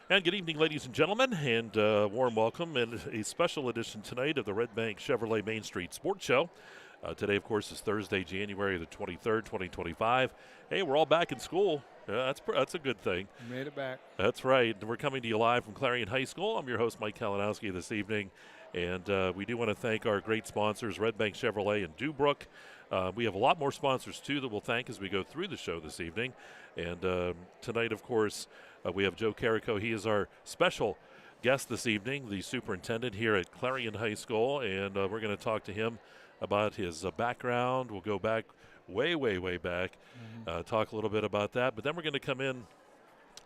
And good evening, ladies and gentlemen, and warm welcome and a special edition tonight of the Redbank Chevrolet Main Street Sports Show. Today, of course, is Thursday, January the 23rd, 2025. Hey, we're all back in school. That's a good thing. We made it back. That's right. We're coming to you live from Clarion High School. I'm your host, Mike Kalinowski, this evening. And we do want to thank our great sponsors, Redbank Chevrolet and Dubrook. We have a lot more sponsors, too, that we'll thank as we go through the show this evening. And tonight, of course, we have Joe Carrico. He is our special guest this evening, the superintendent here at Clarion High School. And we're going to talk to him about his background. We'll go back way back, talk a little bit about that. But then we're going to come in and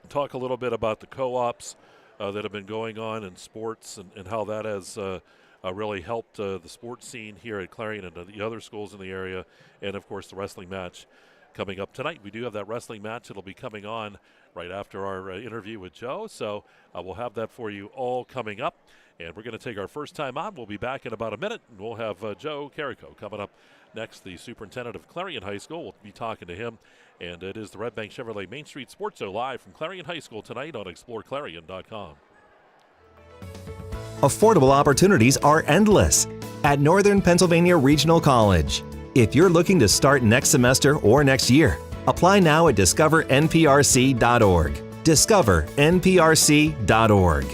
talk a little bit about the co-ops that have been going on in sports and how that has really helped the sports scene here at Clarion and the other schools in the area. And, of course, the wrestling match coming up tonight. We do have that wrestling match. It'll be coming on right after our interview with Joe. So we'll have that for you all coming up. And we're going to take our first time on. We'll be back in about a minute, and we'll have Joe Carrico coming up next, the superintendent of Clarion High School. We'll be talking to him. And it is the Redbank Chevrolet Main Street Sports Show live from Clarion High School tonight on exploreClarion.com. Affordable opportunities are endless at Northern Pennsylvania Regional College. If you're looking to start next semester or next year, apply now at discovernprc.org. discovernprc.org.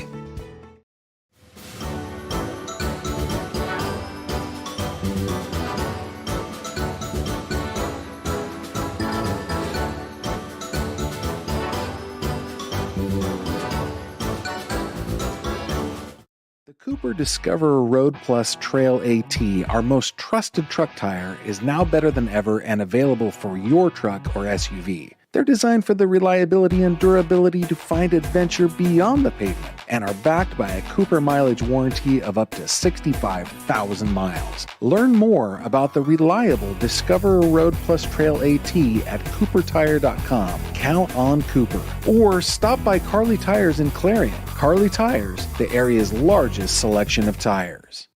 Cooper Discoverer Road Plus Trail AT, our most trusted truck tire, is now better than ever and available for your truck or SUV. They're designed for the reliability and durability to find adventure beyond the pavement and are backed by a Cooper mileage warranty of up to 65,000 miles. Learn more about the reliable Discoverer Road Plus Trail AT at CooperTire.com. Count on Cooper. Or stop by Carly Tires in Clarion. Carly Tires, the area's largest selection of tires.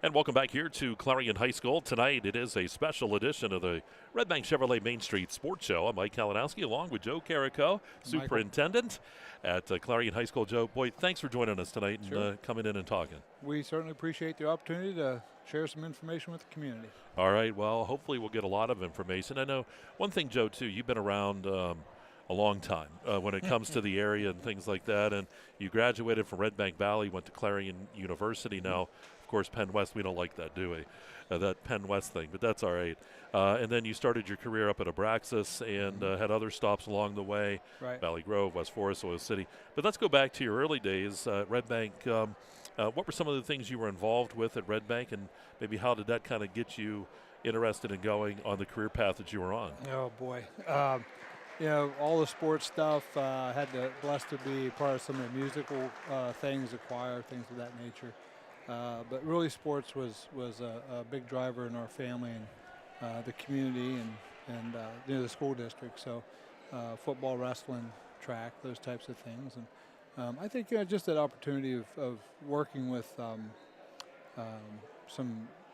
And welcome back here to Clarion High School. Tonight it is a special edition of the Redbank Chevrolet Main Street Sports Show. I'm Mike Kalinowski along with Joe Carrico, superintendent at Clarion High School. Joe, boy, thanks for joining us tonight and coming in and talking. We certainly appreciate the opportunity to share some information with the community. All right, well, hopefully we'll get a lot of information. I know one thing, Joe, too, you've been around a long time when it comes to the area and things like that, and you graduated from Redbank Valley, went to Clarion University now. Of course, Penn West, we don't like that, do we? That Penn West thing, but that's all right. And then you started your career up at Abraxas and had other stops along the way, right. Valley Grove, West Forest, Oil City. But let's go back to your early days at Redbank. What were some of the things you were involved with at Redbank, and maybe how did that kind of get you interested in going on the career path that you were on? Oh, boy. You know, all the sports stuff, had the blessed to be part of some of the musical things, the choir, things of that nature. But really sports was a big driver in our family and the community and you know, the school district. So football, wrestling, track, those types of things. And I think just that opportunity of working with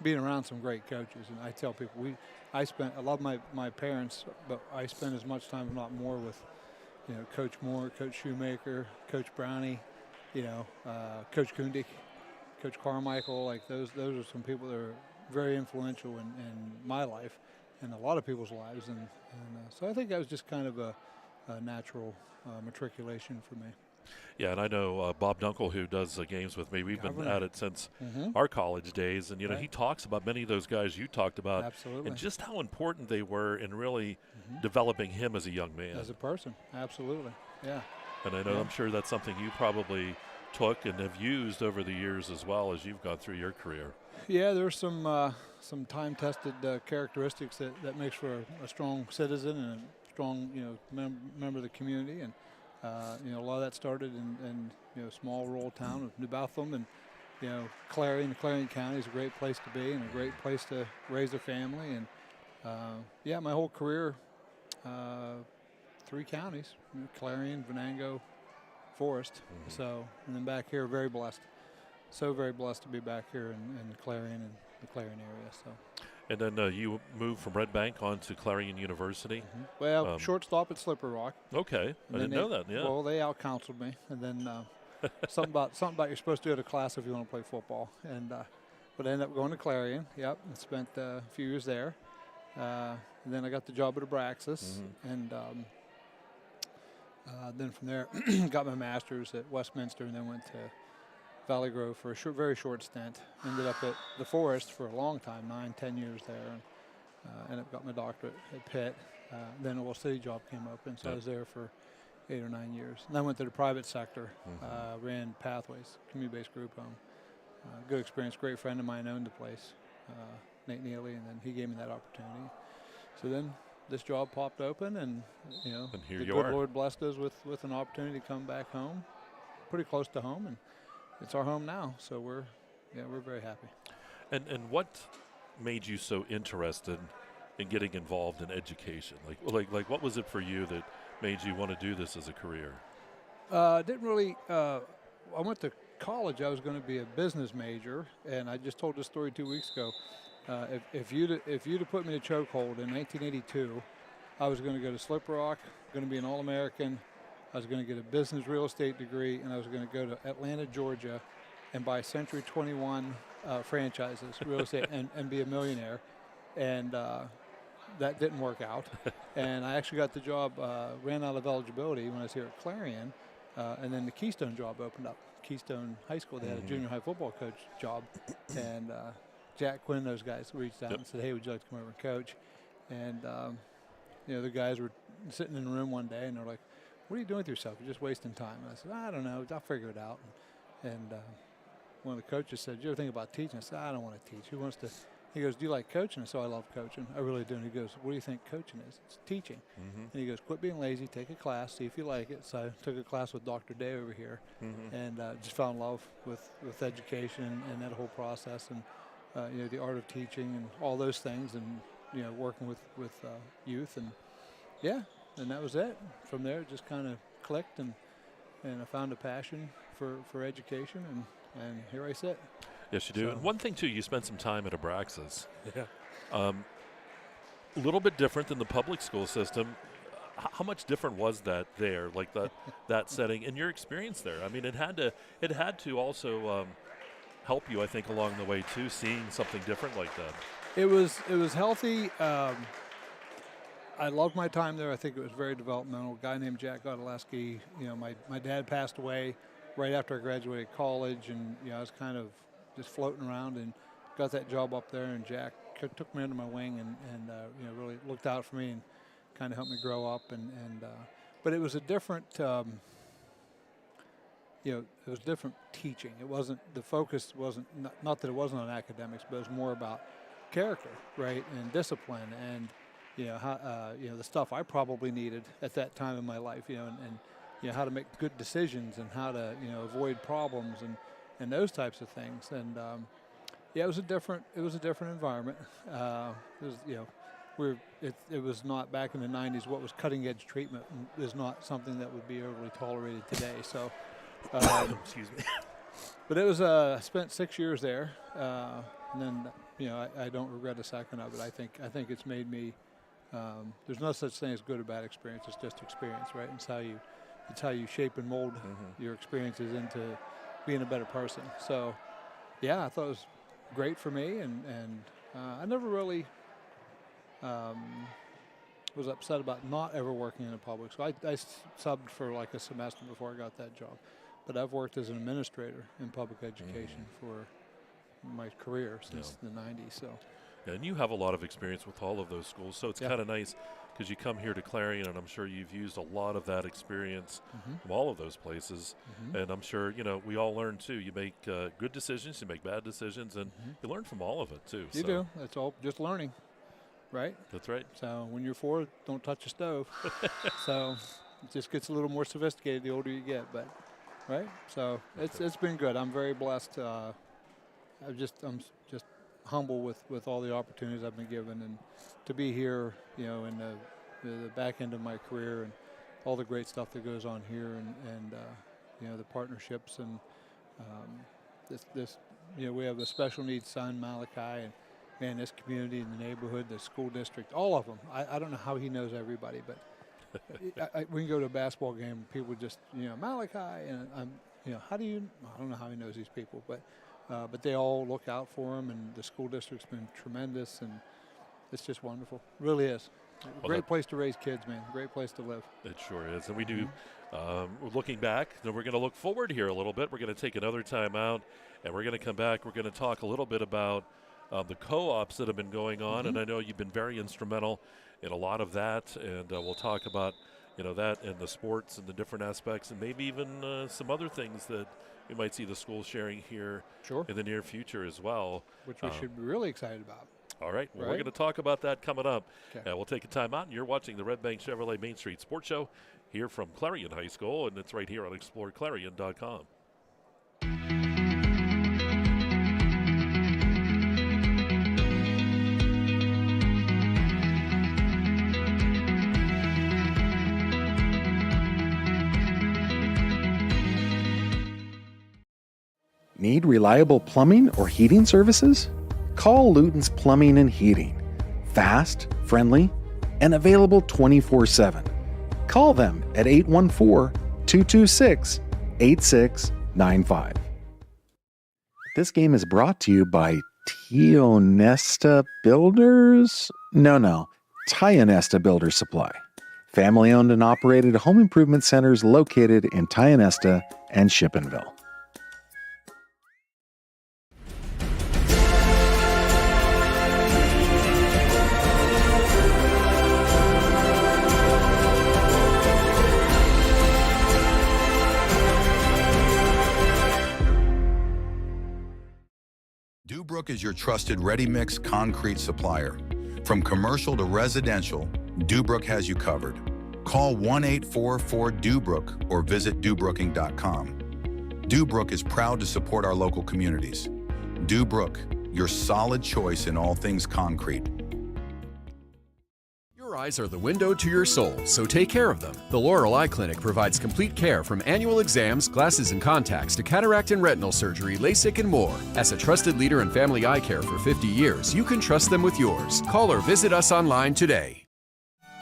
being around some great coaches. And I tell people, I spent, I love my parents, but I spent as much time, if not more, with, you know, Coach Moore, Coach Shoemaker, Coach Brownie, you know, Coach Kundick, Coach Carmichael. Like those are some people that are very influential in my life and a lot of people's lives. And so I think that was just kind of a natural matriculation for me. Yeah, and I know Bob Dunkel, who does games with me. We've been at it since our college days, and you know he talks about many of those guys you talked about, absolutely, and just how important they were in really developing him as a young man, as a person. Absolutely, yeah. And I know I'm sure that's something you probably took and have used over the years as well as you've gone through your career. Yeah, there's some time-tested characteristics that makes for a strong citizen and a strong, you know, member of the community. And you know, a lot of that started in you know, small rural town of New Bethlehem, and you know, Clarion County is a great place to be and a great place to raise a family. And yeah, my whole career 3 counties, Clarion, Venango, Forest. So, and then back here, very blessed. So very blessed to be back here in Clarion and the Clarion area. So. And then you moved from Redbank on to Clarion University. Well, shortstop at Slippery Rock. Okay, I didn't know that. Yeah. Well, they out-counseled me, and then something about you're supposed to go to class if you want to play football, and but I ended up going to Clarion. Yep, and spent a few years there. And then I got the job at Abraxas, and then from there got my master's at Westminster, and then went to Valley Grove for a very short stint. Ended up at the Forest for a long time, 9-10 years there, and ended up got my doctorate at Pitt. Then a Will City job came open, so I was there for 8 or 9 years. And I went to the private sector, ran Pathways, community-based group home. Good experience, great friend of mine owned the place, Nate Neely, and then he gave me that opportunity. So then this job popped open, and and here the you good are. Lord blessed us with an opportunity to come back home, pretty close to home, and it's our home now. So we're very happy. And what made you so interested in getting involved in education? Like what was it for you that made you want to do this as a career? Didn't really. I went to college. I was going to be a business major, and I just told this story 2 weeks ago. If you'd have put me in a chokehold in 1982, I was going to go to Slippery Rock, going to be an All-American. I was going to get a business real estate degree, and I was going to go to Atlanta, Georgia, and buy Century 21 franchises, real estate, and be a millionaire. And that didn't work out. And I actually got the job, ran out of eligibility when I was here at Clarion, and then the Keystone job opened up. Keystone High School, they had a junior high football coach job, and Jack Quinn, those guys reached out and said, "Hey, would you like to come over and coach?" And the guys were sitting in the room one day, and they're like, "What are you doing with yourself? You're just wasting time." And I said, "I don't know. I'll figure it out." And one of the coaches said, "Do you ever think about teaching?" I said, "I don't want to teach. Who wants to?" He goes, "Do you like coaching?" I said, "I love coaching. I really do." And he goes, "What do you think coaching is?" It's teaching. And he goes, "Quit being lazy. Take a class. See if you like it." So I took a class with Dr. Day over here, and just fell in love with education and that whole process, and the art of teaching and all those things, and working with youth, and and that was it. From there, it just kind of clicked, and I found a passion for education, and here I sit. Yes, you do. So. And one thing, too, you spent some time at Abraxas. Yeah. A little bit different than the public school system. How much different was that there, like that setting, and your experience there? I mean, it had to also help you, I think, along the way, too, seeing something different like that. It was healthy. I loved my time there. I think it was very developmental. A guy named Jack Godleski, my dad passed away right after I graduated college, and I was kind of just floating around and got that job up there, and Jack took me under my wing and really looked out for me and kind of helped me grow up, but it was a different it was different teaching. It wasn't, the focus wasn't, not that it wasn't on academics, but it was more about character, right, and discipline, and how the stuff I probably needed at that time in my life, and how to make good decisions, and how to avoid problems, and those types of things. And it was a different environment. It was it was not, back in the 90s, what was cutting edge treatment is not something that would be overly tolerated today. So excuse me. But it was I spent 6 years there, and then I don't regret a second of it. I think it's made me. There's no such thing as good or bad experience. It's just experience, right? It's how you shape and mold your experiences into being a better person. So, yeah, I thought it was great for me, and I never really was upset about not ever working in the public. So I subbed for like a semester before I got that job. But I've worked as an administrator in public education for my career since the 90s. So. And you have a lot of experience with all of those schools, so it's kind of nice because you come here to Clarion, and I'm sure you've used a lot of that experience from all of those places. And I'm sure, we all learn, too. You make good decisions, you make bad decisions, and you learn from all of it, too. You do. It's all just learning, right? That's right. So when you're 4, don't touch a stove. So it just gets a little more sophisticated the older you get, but right? So it's been good. I'm very blessed. I'm just humble with all the opportunities I've been given, and to be here, in the back end of my career, and all the great stuff that goes on here, and the partnerships, and this we have a special needs son, Malachi, and man, this community and the neighborhood, the school district, all of them. I don't know how he knows everybody, but we can go to a basketball game and people just, Malachi, and how do you, I don't know how he knows these people, but they all look out for him, and the school district's been tremendous, and it's just wonderful. It really is. Great place to raise kids, man. Great place to live. It sure is. And we do, looking back, then we're going to look forward here a little bit. We're going to take another time out, and we're going to come back. We're going to talk a little bit about the co-ops that have been going on, and I know you've been very instrumental in a lot of that, and we'll talk about that and the sports and the different aspects, and maybe even some other things that we might see the school sharing here in the near future as well. Which we should be really excited about. All right. Well, we're going to talk about that coming up. Okay. We'll take a time out, and you're watching the Redbank Chevrolet Main Street Sports Show here from Clarion High School, and it's right here on exploreClarion.com. Need reliable plumbing or heating services? Call Luton's Plumbing and Heating. Fast, friendly, and available 24/7. Call them at 814-226-8695. This game is brought to you by Tionesta Builders? No, Tionesta Builder Supply. Family-owned and operated home improvement centers located in Tionesta and Shippenville. Dubrook is your trusted ready-mix concrete supplier. From commercial to residential, Dubrook has you covered. Call 1-844-DUBROOK or visit dubrooking.com. Dubrook is proud to support our local communities. Dubrook, your solid choice in all things concrete. Your eyes are the window to your soul, so take care of them. The Laurel Eye Clinic provides complete care from annual exams, glasses and contacts to cataract and retinal surgery, LASIK and more. As a trusted leader in family eye care for 50 years, you can trust them with yours. Call or visit us online today.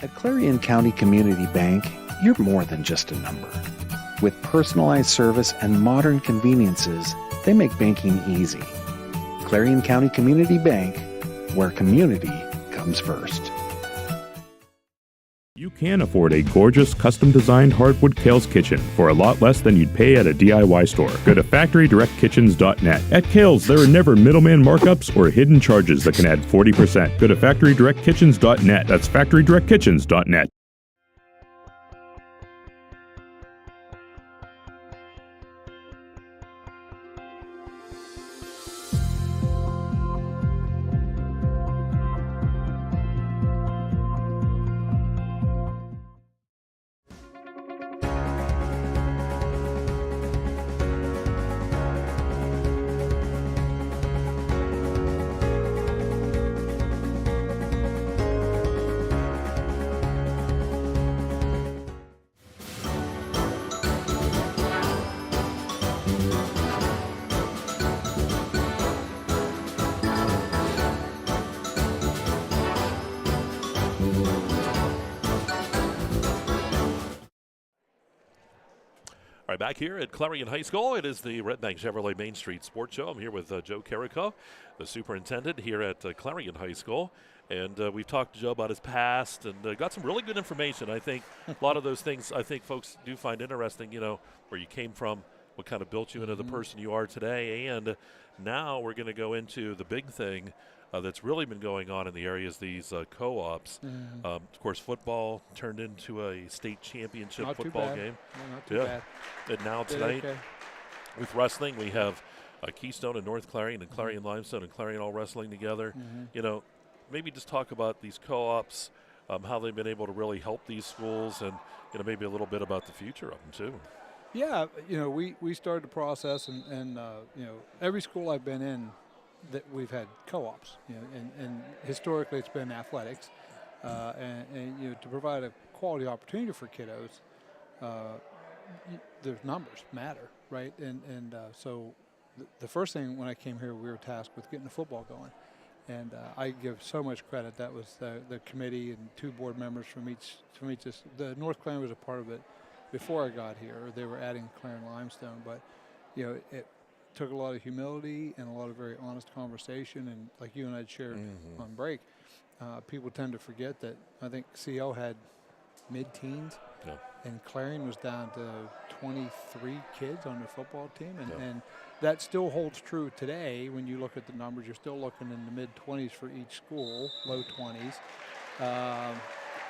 At Clarion County Community Bank, you're more than just a number. With personalized service and modern conveniences, they make banking easy. Clarion County Community Bank, where community comes first. You can afford a gorgeous, custom-designed hardwood Kale's Kitchen for a lot less than you'd pay at a DIY store. Go to FactoryDirectKitchens.net. At Kale's, there are never middleman markups or hidden charges that can add 40%. Go to FactoryDirectKitchens.net. That's FactoryDirectKitchens.net. All right, back here at Clarion High School, it is the Redbank Chevrolet Main Street Sports Show. I'm here with Joe Carrico, the superintendent here at Clarion High School. And we've talked to Joe about his past and got some really good information. I think a lot of those things I think folks do find interesting, where you came from, what kind of built you into the person you are today. And now we're going to go into the big thing that's really been going on in the area is these co-ops. Of course, football turned into a state championship football game. No, not too bad. And now tonight, with wrestling, we have Keystone and North Clarion and Clarion Limestone and Clarion all wrestling together. Maybe just talk about these co-ops, how they've been able to really help these schools, and maybe a little bit about the future of them too. Yeah, we started the process, and every school I've been in, that we've had co-ops, and historically it's been athletics, and to provide a quality opportunity for kiddos. there's numbers matter, right? And so the first thing when I came here, we were tasked with getting the football going. And I give so much credit. That was the committee and 2 board members from each. The North Clarion was a part of it before I got here. They were adding Clarion limestone, but it took a lot of humility and a lot of very honest conversation. And like you and I shared on break, people tend to forget that I think CL had mid-teens, and Clarion was down to 23 kids on their football team, and that still holds true today. When you look at the numbers, you're still looking in the mid-20s for each school, low 20s.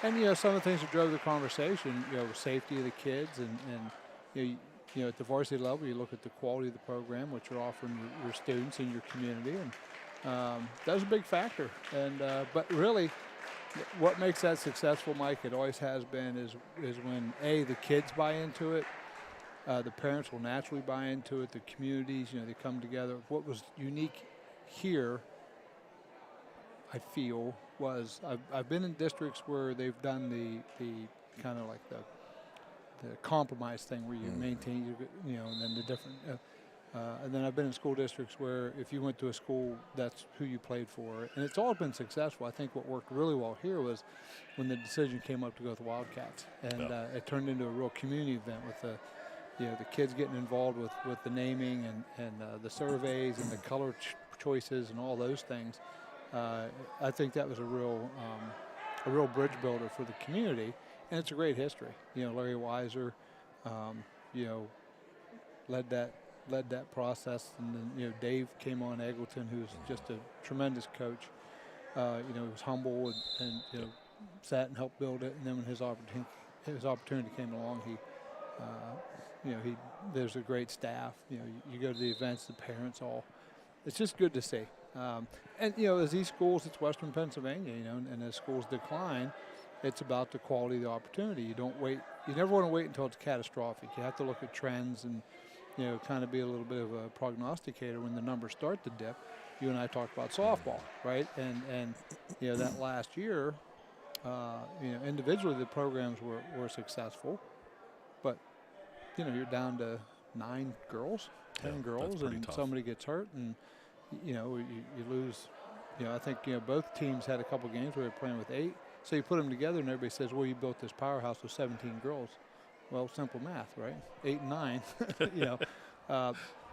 And some of the things that drove the conversation, safety of the kids, and at the varsity level, you look at the quality of the program, which you're offering your students in your community, and that was a big factor. And but really, what makes that successful, Mike, it always has been, is when the kids buy into it. The parents will naturally buy into it. The communities, they come together. What was unique here, I feel, was I've been in districts where they've done the kind of like the compromise thing, where you maintain, and then the different. And then I've been in school districts where if you went to a school, that's who you played for, and it's all been successful. I think what worked really well here was when the decision came up to go with the Wildcats, and it turned into a real community event with the kids getting involved with the naming and the surveys and the color choices and all those things. I think that was a real bridge builder for the community, and it's a great history. Larry Weiser, led that process, and then Dave came on Eggleton, who's just a tremendous coach. He was humble and sat and helped build it, and then when his opportunity came along, there's a great staff. You go to the events, the parents all. It's just good to see. And as these schools, it's Western Pennsylvania, and as schools decline, it's about the quality of the opportunity. You don't wait. You never want to wait until it's catastrophic. You have to look at trends and kind of be a little bit of a prognosticator when the numbers start to dip. You and I talked about softball, right? And that last year, individually the programs were successful, but you're down to 9 girls, 10 girls, and tough. Somebody gets hurt, and you lose. I think both teams had a couple games where they were playing with 8. So you put them together, and everybody says, "Well, you built this powerhouse with 17 girls." Well, simple math, right? 8 and 9,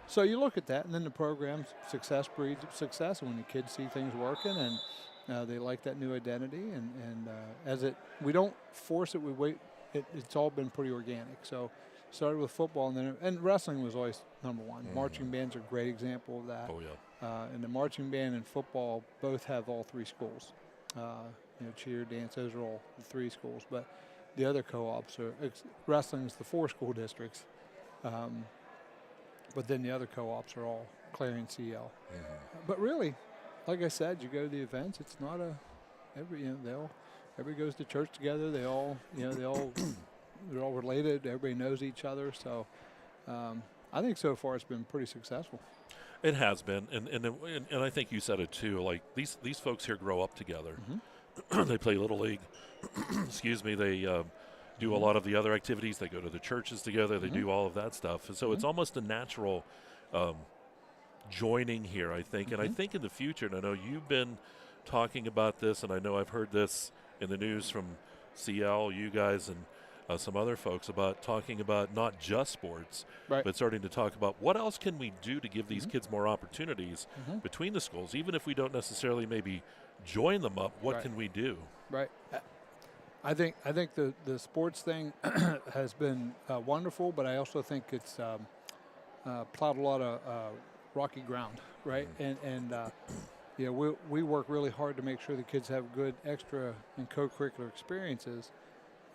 So you look at that, and then the program's success breeds success. And when the kids see things working, and they like that new identity, and we don't force it. We wait. It's all been pretty organic. So started with football, and wrestling was always number one. Marching bands are a great example of that. Oh yeah. And the marching band and football both have all 3 schools. Cheer, dance, those are all the 3 schools. But the other co-ops are wrestling's the 4 school districts. But then the other co-ops are all Clarion CL. But really, like I said, you go to the events. It's not everybody goes to church together. They all they're all related. Everybody knows each other. So I think so far it's been pretty successful. It has been, and I think you said it too. Like these folks here grow up together. They play Little League. Excuse me. They do a lot of the other activities. They go to the churches together. They do all of that stuff. And so it's almost a natural joining here, I think. And I think in the future, and I know you've been talking about this, and I know I've heard this in the news from CL, you guys, and some other folks about talking about not just sports, but starting to talk about what else can we do to give these kids more opportunities between the schools, even if we don't necessarily maybe join them up. What can we do? Right. I think the sports thing has been wonderful, but I also think it's plowed a lot of rocky ground, right? And we work really hard to make sure the kids have good extra and co-curricular experiences.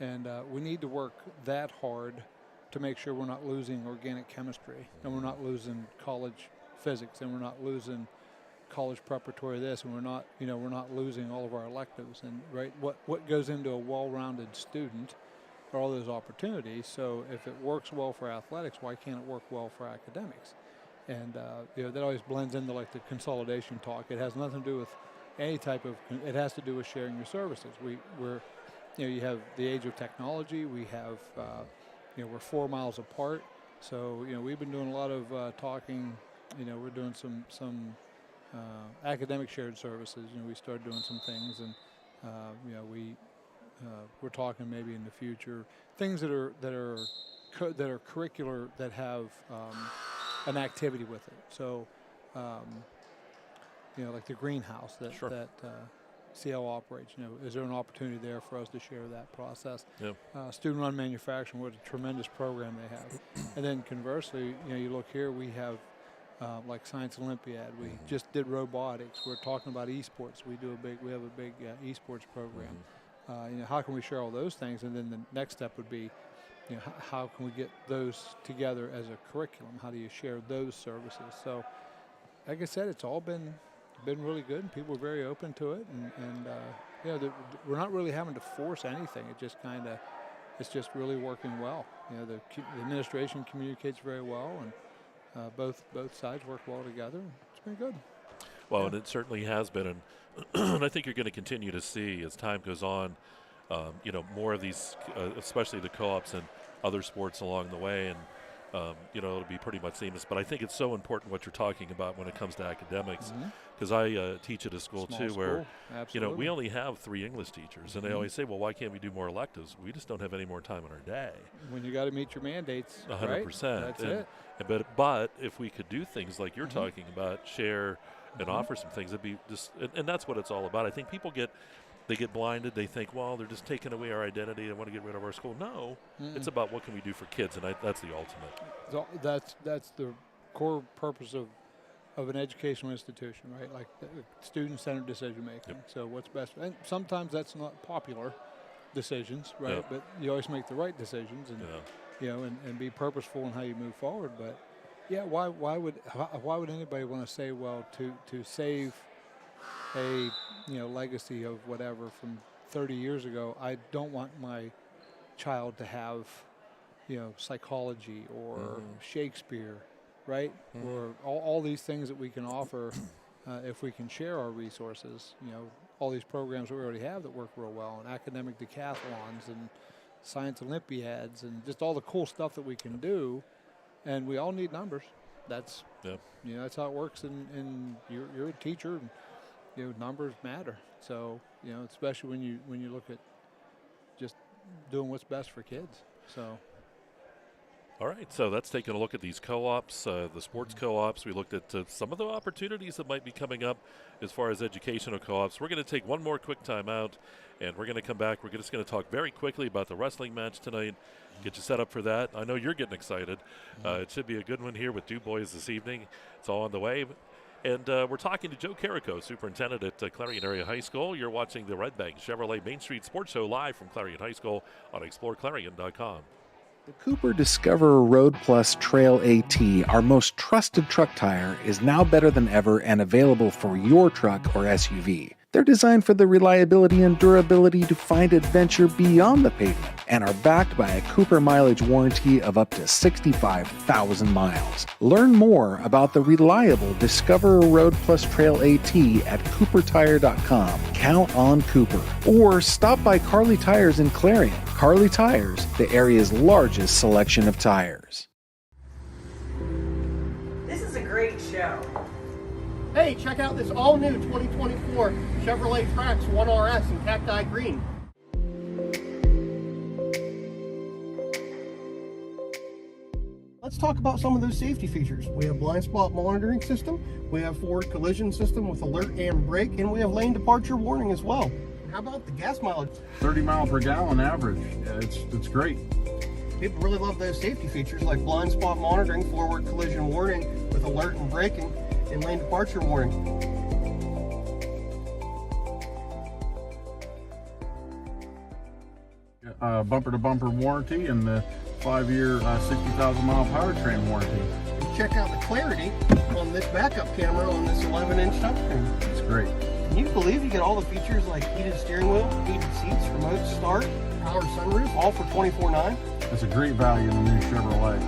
And we need to work that hard to make sure we're not losing organic chemistry, and we're not losing college physics, and we're not losing college preparatory this, and we're not losing all of our electives. And what goes into a well-rounded student are all those opportunities. So if it works well for athletics, why can't it work well for academics? And that always blends into like the consolidation talk. It has nothing to do with any type of. It has to do with sharing your services. You have the age of technology. We have, we're 4 miles apart. So, we've been doing a lot of talking. We're doing some academic shared services. We started doing some things, and we're talking maybe in the future things that are curricular that have an activity with it. So, like the greenhouse that CL operates. Is there an opportunity there for us to share that process? Yep. Student-run manufacturing, what a tremendous program they have. And then conversely, you look here, we have like Science Olympiad. We just did robotics. We're talking about esports. We have a big esports program. How can we share all those things? And then the next step would be, how can we get those together as a curriculum? How do you share those services? So, like I said, it's all been really good, and people are very open to it, and we're not really having to force anything. It's just really working well. The administration communicates very well, and both sides work well together. It's been good. Well, and it certainly has been, and I think you're going to continue to see as time goes on, more of these, especially the co-ops and other sports along the way, and it'll be pretty much seamless. But I think it's so important what you're talking about when it comes to academics, because I teach at a school too where, we only have 3 English teachers, and they always say, well, why can't we do more electives? We just don't have any more time in our day. When you got to meet your mandates, 100%. Right? That's it. But if we could do things like you're talking about, share and offer some things, it'd be just, and that's what it's all about. I think people get blinded. They think, well, they're just taking away our identity. They want to get rid of our school. No, it's about what can we do for kids, and that's the ultimate. That's the core purpose of an educational institution, right? Like student-centered decision making. Yep. So what's best? And sometimes that's not popular decisions, right? Yep. But you always make the right decisions, and and be purposeful in how you move forward. But why would anybody want to say, well, to save a legacy of whatever from 30 years ago, I don't want my child to have psychology or Shakespeare, right? Or all these things that we can offer if we can share our resources. All these programs that we already have that work real well, and academic decathlons and Science Olympiads and just all the cool stuff that we can do. And we all need numbers. That's that's how it works. And you're a teacher. And, numbers matter. So, especially when you look at just doing what's best for kids. So. All right, so that's taking a look at these co-ops, the sports co-ops. We looked at some of the opportunities that might be coming up as far as educational co-ops. We're going to take one more quick time out, and we're going to come back. We're just going to talk very quickly about the wrestling match tonight, get you set up for that. I know you're getting excited. It should be a good one here with Dubois this evening. It's all on the way. And we're talking to Joe Carrico, Superintendent at Clarion Area High School. You're watching the Redbank Chevrolet Main Street Sports Show live from Clarion High School on exploreClarion.com. The Cooper Discoverer Road Plus Trail AT, our most trusted truck tire, is now better than ever and available for your truck or SUV. They're designed for the reliability and durability to find adventure beyond the pavement and are backed by a Cooper mileage warranty of up to 65,000 miles. Learn more about the reliable Discoverer Road Plus Trail AT at CooperTire.com. Count on Cooper. Or stop by Carly Tires in Clarion. Carly Tires, the area's largest selection of tires. This is a great show. Hey, check out this all-new 2024 Chevrolet Trax 1RS in cacti green. Let's talk about some of those safety features. We have blind spot monitoring system, we have forward collision system with alert and brake, and we have lane departure warning as well. How about the gas mileage? 30 miles per gallon average. It's great. People really love those safety features like blind spot monitoring, forward collision warning with alert and braking, and lane departure warning. Bumper-to-bumper warranty and the 5-year 60,000 mile powertrain warranty. And check out the clarity on this backup camera on this 11-inch touchscreen. It's great. Can you believe you get all the features like heated steering wheel, heated seats, remote start, power sunroof, all for $24,900? That's a great value in the new Chevrolet.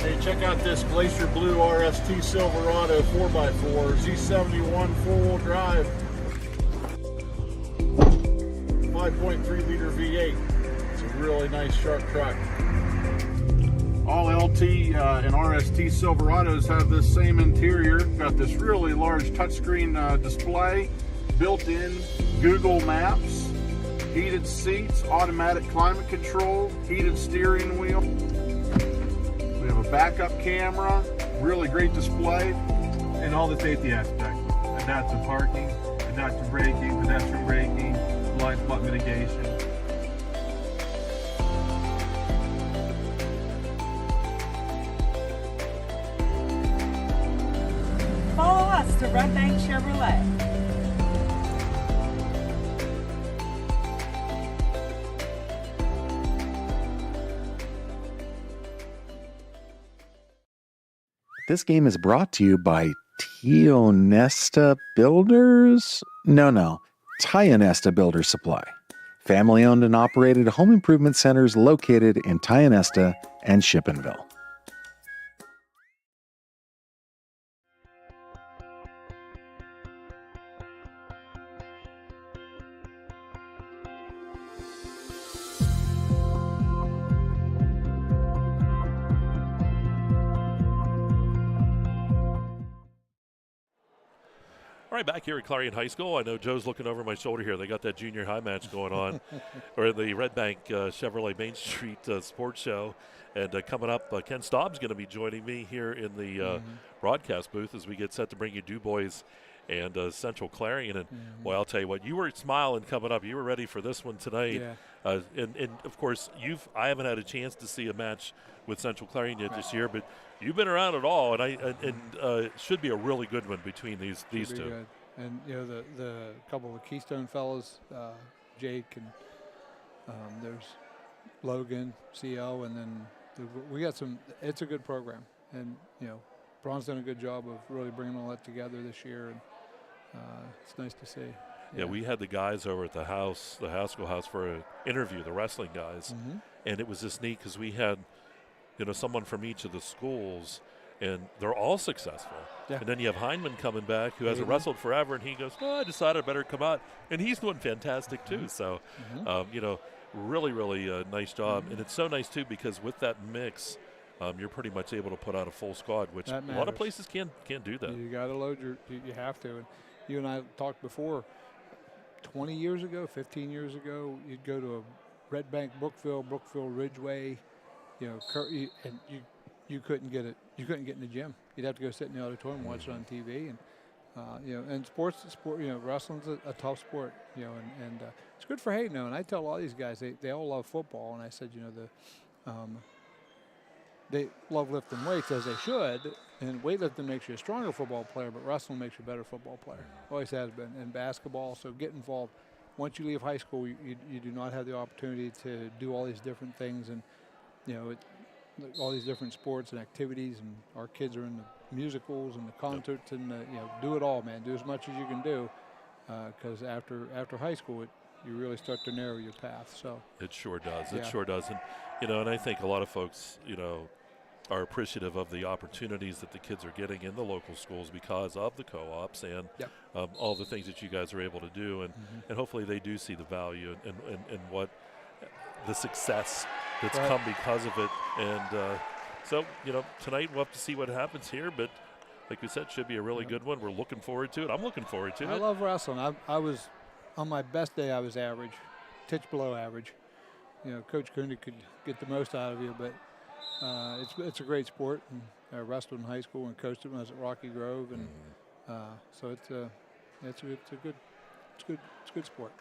Hey, check out this Glacier Blue RST Silverado 4x4 Z71 4-wheel drive. 5.3 liter V8. It's a really nice, sharp truck. All LT and RST Silverados have this same interior. Got this really large touchscreen display, built-in Google Maps, heated seats, automatic climate control, heated steering wheel. We have a backup camera, really great display, and all the safety aspects. Adaptive parking, adaptive braking, pedestrian braking, blind spot mitigation. Follow us to Redbank Chevrolet. This game is brought to you by Tionesta Builders? No. Tionesta Builder Supply. Family-owned and operated home improvement centers located in Tionesta and Shippenville. All right, back here at Clarion High School. I know Joe's looking over my shoulder here. They got that junior high match going on, or the Redbank Chevrolet Main Street Sports Show. And coming up, Ken Staub's going to be joining me here in the broadcast booth as we get set to bring you Du Bois and Central Clarion. And, boy, I'll tell you what, you were smiling coming up. You were ready for this one tonight. Yeah. And of course, I haven't had a chance to see a match with Central Clarion yet this year, but you've been around it all, and it should be a really good one between these two. Good. And the couple of Keystone fellows, Jake and there's Logan, CO, and then we got some. It's a good program, and Braun's done a good job of really bringing all that together this year, and it's nice to see. Yeah, we had the guys over at the Haskell House for an interview, the wrestling guys, and it was just neat because we had someone from each of the schools, and they're all successful. Yeah. And then you have Heineman coming back, who hasn't wrestled forever, and he goes, I decided I better come out. And he's doing fantastic, too. So, really, really nice job. And it's so nice, too, because with that mix, you're pretty much able to put out a full squad, which a lot of places can't do that. You got to load you have to. And you and I talked before, 20 years ago, 15 years ago, you'd go to a Redbank, Brookville Ridgeway, and you couldn't get it. You couldn't get in the gym. You'd have to go sit in the auditorium and watch it on TV. And and sports, wrestling's a tough sport. And it's good for Hayden. And I tell all these guys they all love football. And I said, they love lifting weights as they should. And weightlifting makes you a stronger football player, but wrestling makes you a better football player. Always has been. And basketball. So get involved. Once you leave high school, you do not have the opportunity to do all these different things. And all these different sports and activities, and our kids are in the musicals and the concerts, and do it all, man. Do as much as you can do, because after high school, you really start to narrow your path. So it sure does. It sure does. And and I think a lot of folks are appreciative of the opportunities that the kids are getting in the local schools because of the co-ops and all the things that you guys are able to do, and hopefully they do see the value and what the success that's come because of it. And so, tonight we'll have to see what happens here, but like we said, should be a really good one. We're looking forward to it. I'm looking forward to it. I love wrestling. I was, on my best day, I was average, titch below average. Coach Cooney could get the most out of you, but it's a great sport. And I wrestled in high school and coached it when I was at Rocky Grove, and so it's a good sport.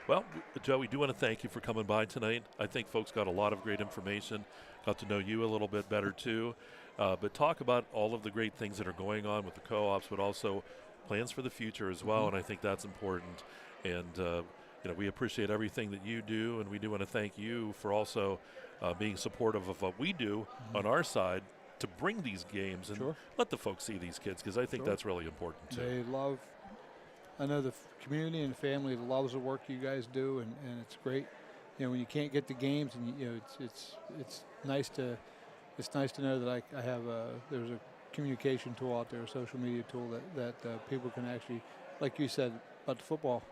Well, Joe, we do want to thank you for coming by tonight. I think folks got a lot of great information, got to know you a little bit better too, but talk about all of the great things that are going on with the co-ops, but also plans for the future as well, and I think that's important. And we appreciate everything that you do, and we do want to thank you for also being supportive of what we do on our side to bring these games and let the folks see these kids, because I think that's really important too. I know the community and family loves the work you guys do, and it's great. When you can't get the games, and it's nice to know that I have there's a communication tool out there, a social media tool that people can actually, like you said about the football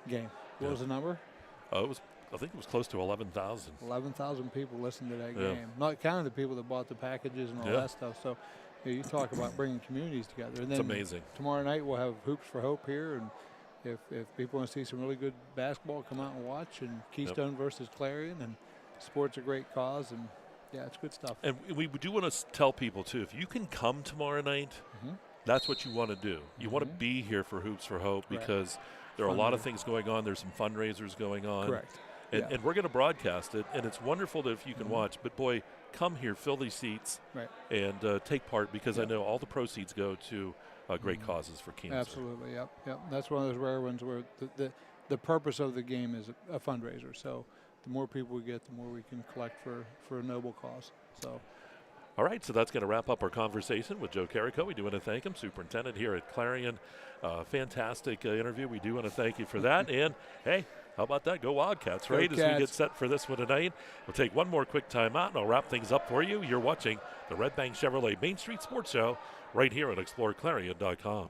game. What was the number? It was I think it was close to 11,000. 11,000 people listened to that Yeah. game, not counting the people that bought the packages and all Yeah. that stuff. So you talk about bringing communities together. And then It's amazing. Tomorrow night we'll have Hoops for Hope here, and if people want to see some really good basketball, come out and watch. And Keystone versus Clarion, and sport's a great cause, and yeah, it's good stuff. And we do want to tell people too, if you can come tomorrow night, that's what you want to do. You want to be here for Hoops for Hope because there are a lot of things going on. There's some fundraisers going on. Correct. And we're going to broadcast it, and it's wonderful that if you can watch. But boy, come here, fill these seats, and take part, because I know all the proceeds go to great causes for cancer. Absolutely, yep. That's one of those rare ones where the purpose of the game is a fundraiser. So the more people we get, the more we can collect for a noble cause. So. All right, so that's going to wrap up our conversation with Joe Carrico. We do want to thank him, superintendent here at Clarion. Fantastic interview. We do want to thank you for that. And, hey, how about that? Go Wildcats, right? Go As we Cats. get set for this one tonight. We'll take one more quick timeout, and I'll wrap things up for you. You're watching the Redbank Chevrolet Main Street Sports Show right here on exploreClarion.com.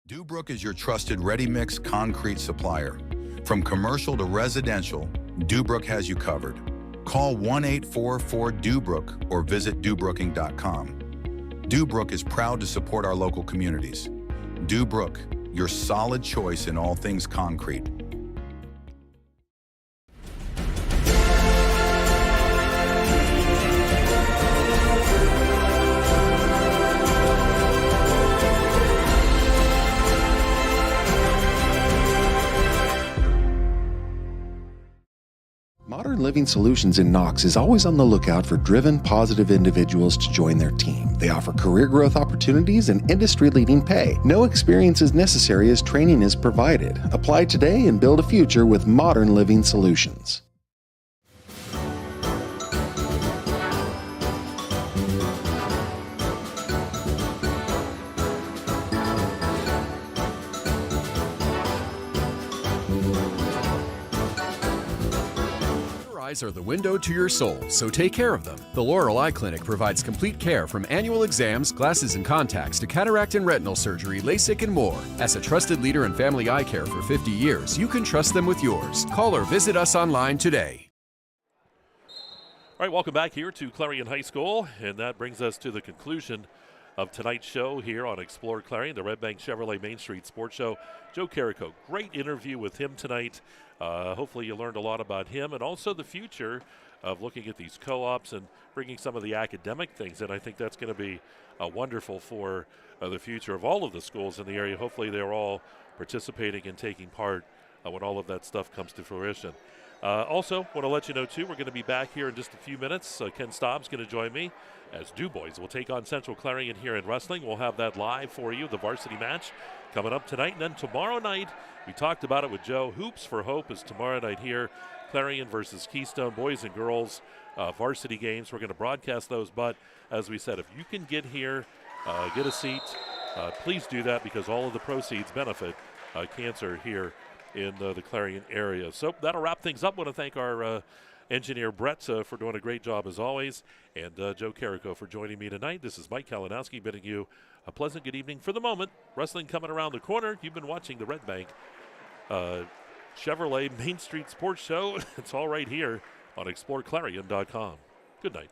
Dubrook is your trusted ready-mix concrete supplier. From commercial to residential, Dubrook has you covered. Call 1-844-DUBROOK or visit DuBrooking.com. Dubrook is proud to support our local communities. Dubrook, your solid choice in all things concrete. Modern Living Solutions in Knox is always on the lookout for driven, positive individuals to join their team. They offer career growth opportunities and industry-leading pay. No experience is necessary as training is provided. Apply today and build a future with Modern Living Solutions. Eyes are the window to your soul, so take care of them. The Laurel Eye Clinic provides complete care from annual exams, glasses and contacts to cataract and retinal surgery, LASIK and more. As a trusted leader in family eye care for 50 years, you can trust them with yours. Call or visit us online today. All right, welcome back here to Clarion High School, and that brings us to the conclusion of tonight's show here on Explore Clarion, the Redbank Chevrolet Main Street Sports Show. Joe Carrico, great interview with him tonight. Hopefully you learned a lot about him and also the future of looking at these co-ops and bringing some of the academic things in. I think that's going to be wonderful for the future of all of the schools in the area. Hopefully they're all participating and taking part when all of that stuff comes to fruition. Also, want to let you know, too, we're going to be back here in just a few minutes. Ken Staub's going to join me as Du Bois will take on Central Clarion here in wrestling. We'll have that live for you, the varsity match coming up tonight. And then tomorrow night, we talked about it with Joe, Hoops for Hope is tomorrow night here. Clarion versus Keystone, boys and girls, varsity games. We're going to broadcast those. But as we said, if you can get here, get a seat, please do that because all of the proceeds benefit cancer here in the Clarion area. So that'll wrap things up. I want to thank our engineer Brett for doing a great job as always, and Joe Carrico for joining me tonight. This is Mike Kalinowski bidding you a pleasant good evening for the moment. Wrestling coming around the corner. You've been watching the Redbank Chevrolet Main Street Sports Show. It's all right here on exploreClarion.com. Good night.